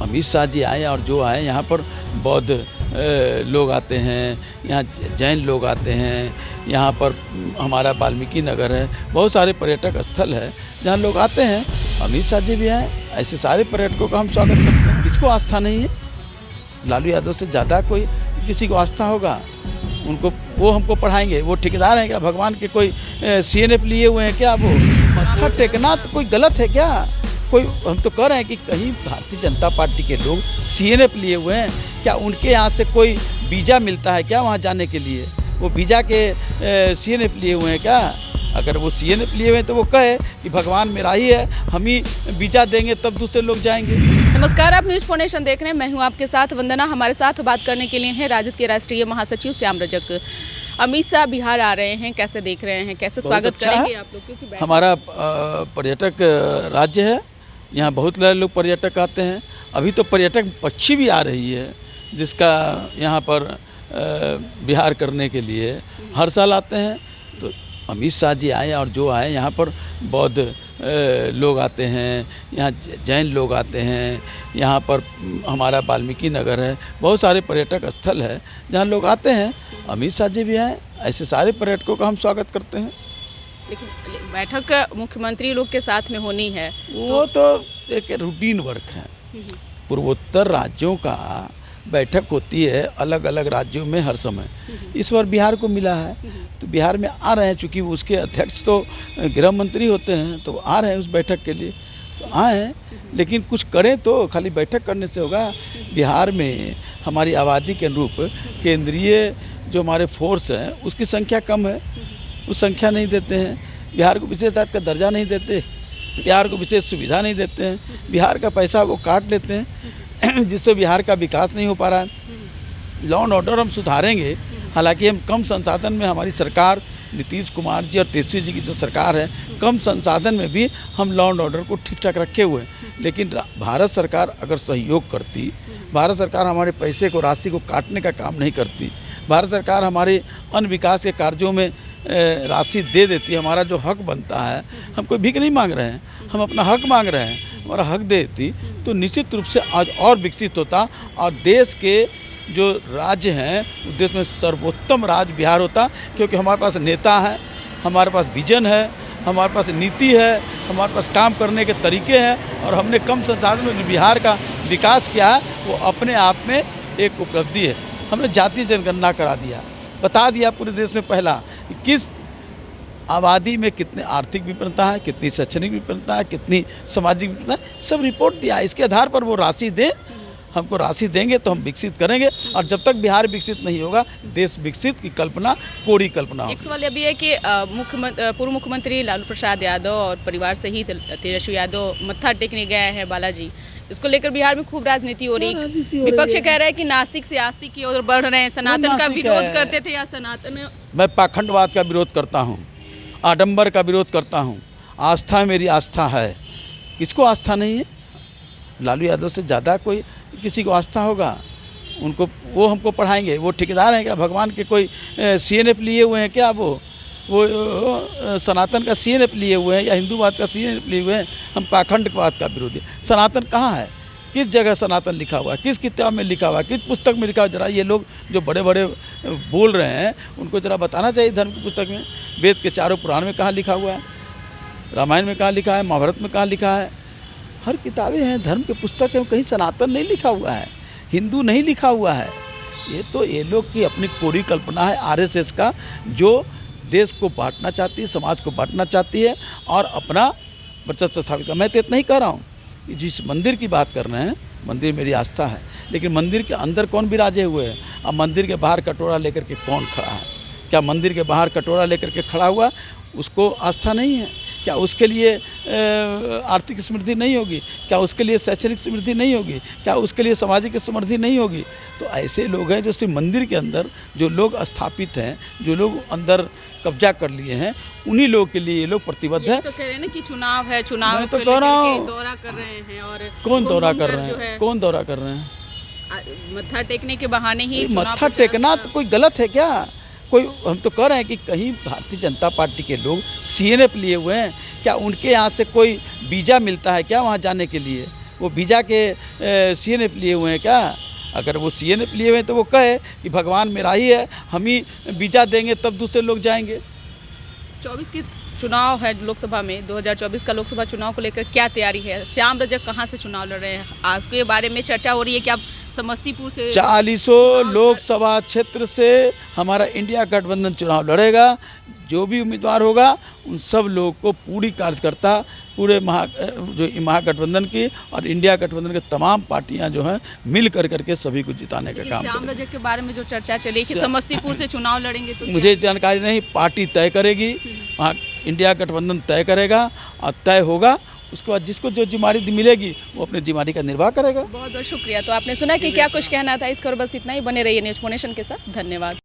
अमित शाह जी आए और जो आए यहाँ पर बौद्ध लोग आते हैं, यहाँ जैन लोग आते हैं, यहाँ पर हमारा वाल्मीकि नगर है, बहुत सारे पर्यटक स्थल है जहाँ लोग आते हैं। अमित शाह जी भी आए, ऐसे सारे पर्यटकों का हम स्वागत करते हैं। किसको आस्था नहीं है? लालू यादव से ज़्यादा कोई किसी को आस्था होगा? उनको वो हमको पढ़ाएंगे? वो ठेकेदार हैं क्या? भगवान के कोई CNF लिए हुए हैं क्या? वो मत्था टेकना तो कोई गलत है क्या? कोई हम तो कह रहे हैं कि कहीं भारतीय जनता पार्टी के लोग CNF लिए हुए हैं क्या? उनके यहाँ से कोई वीज़ा मिलता है क्या वहाँ जाने के लिए? वो वीज़ा के CNF लिए हुए हैं क्या? अगर वो CNF लिए हुए हैं तो वो कहे कि भगवान मेरा ही है, हम ही वीज़ा देंगे तब दूसरे लोग जाएंगे। नमस्कार, आप न्यूज़ फाउंडेशन देख रहे हैं। मैं हूं आपके साथ वंदना। हमारे साथ बात करने के लिए हैं राजद के राष्ट्रीय महासचिव श्याम रजक। अमित शाह बिहार आ रहे हैं, कैसे देख रहे हैं, कैसे स्वागत करेंगे आप लोग? क्योंकि हमारा पर्यटक राज्य है, यहाँ बहुत सारे लोग पर्यटक आते हैं। अभी तो पर्यटक पक्षी भी आ रही है जिसका यहाँ पर बिहार करने के लिए हर साल आते हैं। तो अमित शाह जी आए और जो आए यहाँ पर बौद्ध लोग आते हैं, यहाँ जैन लोग आते हैं, यहाँ पर हमारा वाल्मीकि नगर है, बहुत सारे पर्यटक स्थल है जहाँ लोग आते हैं। अमित शाह जी भी आए, ऐसे सारे पर्यटकों का हम स्वागत करते हैं। लेकिन बैठक मुख्यमंत्री लोग के साथ में होनी है, वो तो एक रूटीन वर्क है। पूर्वोत्तर राज्यों का बैठक होती है अलग अलग राज्यों में हर समय। इस बार बिहार को मिला है तो बिहार में आ रहे हैं, चूँकि उसके अध्यक्ष तो गृह मंत्री होते हैं तो आ रहे हैं उस बैठक के लिए, तो आए हैं। लेकिन कुछ करें तो खाली बैठक करने से होगा? बिहार में हमारी आबादी के अनुरूप केंद्रीय जो हमारे फोर्स हैं उसकी संख्या कम है, उस संख्या नहीं देते हैं। बिहार को विशेष राज्य का दर्जा नहीं देते, बिहार को विशेष सुविधा नहीं देते हैं, बिहार का पैसा वो काट लेते हैं जिससे बिहार का विकास नहीं हो पा रहा है। लॉ एंड ऑर्डर हम सुधारेंगे, हालांकि हम कम संसाधन में, हमारी सरकार नीतीश कुमार जी और तेजस्वी जी की जो सरकार है, कम संसाधन में भी हम लॉ एंड ऑर्डर को ठीक ठाक रखे हुए हैं। लेकिन भारत सरकार अगर सहयोग करती, भारत सरकार हमारे पैसे को, राशि को काटने का काम नहीं करती, भारत सरकार हमारे अन्य विकास के कार्यों में राशि दे देती, हमारा जो हक बनता है, हम कोई भीख नहीं मांग रहे हैं, हम अपना हक मांग रहे हैं, हमारा हक देती तो निश्चित रूप से आज और विकसित होता और देश के जो राज्य हैं देश में सर्वोत्तम राज्य बिहार होता। क्योंकि हमारे पास नेता है, हमारे पास विजन है, हमारे पास नीति है, हमारे पास काम करने के तरीके हैं और हमने कम संसाधन में बिहार का विकास किया है, वो अपने आप में एक उपलब्धि है। हमने जातीय जनगणना करा दिया, बता दिया पूरे देश में पहला कि किस आबादी में कितने आर्थिक विभिन्नता है, कितनी शैक्षणिक विभिन्नता है, कितनी सामाजिक विभिन्नता है, सब रिपोर्ट दिया। इसके आधार पर वो राशि दें, हमको राशि देंगे तो हम विकसित करेंगे। और जब तक बिहार विकसित नहीं होगा, देश विकसित की कल्पना कोरी कल्पना एक सवाल यह भी है कि पूर्व मुख्यमंत्री लालू प्रसाद यादव और परिवार सहित तेजस्वी यादव मत्था टेकने गए हैं बालाजी, इसको लेकर बिहार में खूब राजनीति हो रही है। विपक्ष कह रहा है कि नास्तिक से आस्तिक की ओर बढ़ रहे हैं, सनातन का विरोध करते थे या सनातन। मैं पाखंडवाद का विरोध करता हूँ, आडंबर का विरोध करता हूँ, आस्था मेरी आस्था है। किसको आस्था नहीं है? लालू यादव से ज़्यादा कोई किसी को आस्था होगा? उनको वो हमको पढ़ाएंगे? वो ठेकेदार हैं क्या? भगवान के कोई CNF लिए हुए हैं क्या? वो सनातन का CNF लिए हुए हैं या हिंदूवाद का CNF लिए हुए हैं? हम पाखंडवाद का विरोधी। सनातन कहाँ है? किस जगह सनातन लिखा हुआ है? किस किताब में लिखा हुआ है? किस पुस्तक में लिखा हुआ है? जरा ये लोग जो बड़े बड़े बोल रहे हैं उनको जरा बताना चाहिए। धर्म की पुस्तक में, वेद के चारों पुराण में कहाँ लिखा हुआ है? रामायण में कहाँ लिखा है? महाभारत में कहाँ लिखा है? हर किताबें हैं, धर्म के पुस्तक हैं, कहीं सनातन नहीं लिखा हुआ है, हिंदू नहीं लिखा हुआ है। ये तो ये लोग की अपनी कोरी कल्पना है RSS का, जो देश को बांटना चाहती है, समाज को बांटना चाहती है और अपना वर्चस्व स्थापित कर। मैं तो इतना ही कह रहा हूँ कि जिस मंदिर की बात कर रहे हैं, मंदिर मेरी आस्था है, लेकिन मंदिर के अंदर कौन विराजे हुए हैं? अब मंदिर के बाहर कटोरा लेकर के कौन खड़ा है? क्या मंदिर के बाहर कटोरा लेकर के खड़ा हुआ उसको आस्था नहीं है? क्या उसके लिए आर्थिक समृद्धि नहीं होगी? क्या उसके लिए शैक्षणिक समृद्धि नहीं होगी? क्या उसके लिए सामाजिक समृद्धि नहीं होगी? तो ऐसे लोग हैं जो सिर्फ मंदिर के अंदर जो लोग स्थापित हैं, जो लोग अंदर कब्जा कर लिए हैं, उन्हीं लोगों के लिए ये लोग प्रतिबद्ध हैं। तो कह रहे हैं ना कि चुनाव है, चुनाव मैं तो कह रहा हूँ, दौरा कर रहे हैं। और कौन दौरा कर रहे हैं? कौन दौरा कर रहे हैं? मत्था टेकने के बहाने ही मत्था टेकना तो कोई गलत है क्या? कोई हम तो कह रहे हैं कि कहीं भारतीय जनता पार्टी के लोग CNF लिए हुए हैं क्या? उनके यहाँ से कोई वीज़ा मिलता है क्या वहाँ जाने के लिए? वो वीज़ा के CNF लिए हुए हैं क्या? अगर वो CNF लिए हुए हैं तो वो कहे कि भगवान मेरा ही है, हम ही वीज़ा देंगे तब दूसरे लोग जाएंगे। 24 की चुनाव है लोकसभा में, 2024 का लोकसभा चुनाव को लेकर क्या तैयारी है? श्याम रजक कहाँ से चुनाव लड़ रहे हैं? आपके बारे में चर्चा हो रही है कि आप समस्तीपुर से 40 लोकसभा क्षेत्र से हमारा इंडिया गठबंधन चुनाव लड़ेगा। जो भी उम्मीदवार होगा उन सब लोगों को पूरी कार्यकर्ता पूरे महागठबंधन की और इंडिया गठबंधन के तमाम पार्टियां जो हैं मिल करके सभी को जिताने का काम श्याम करेंगी। रजक के बारे में जो चर्चा चली कि समस्तीपुर से चुनाव लड़ेंगे तो मुझे जानकारी नहीं, पार्टी तय करेगी, वहाँ इंडिया गठबंधन तय करेगा और तय होगा। उसके बाद जिसको जो जिम्मेदारी मिलेगी वो अपनी जिम्मेदारी का निर्वाह करेगा। बहुत बहुत शुक्रिया। तो आपने सुना कि क्या कुछ कहना था, इस खबर बस इतना ही। बने रहिए न्यूज़ नेशन के साथ। धन्यवाद।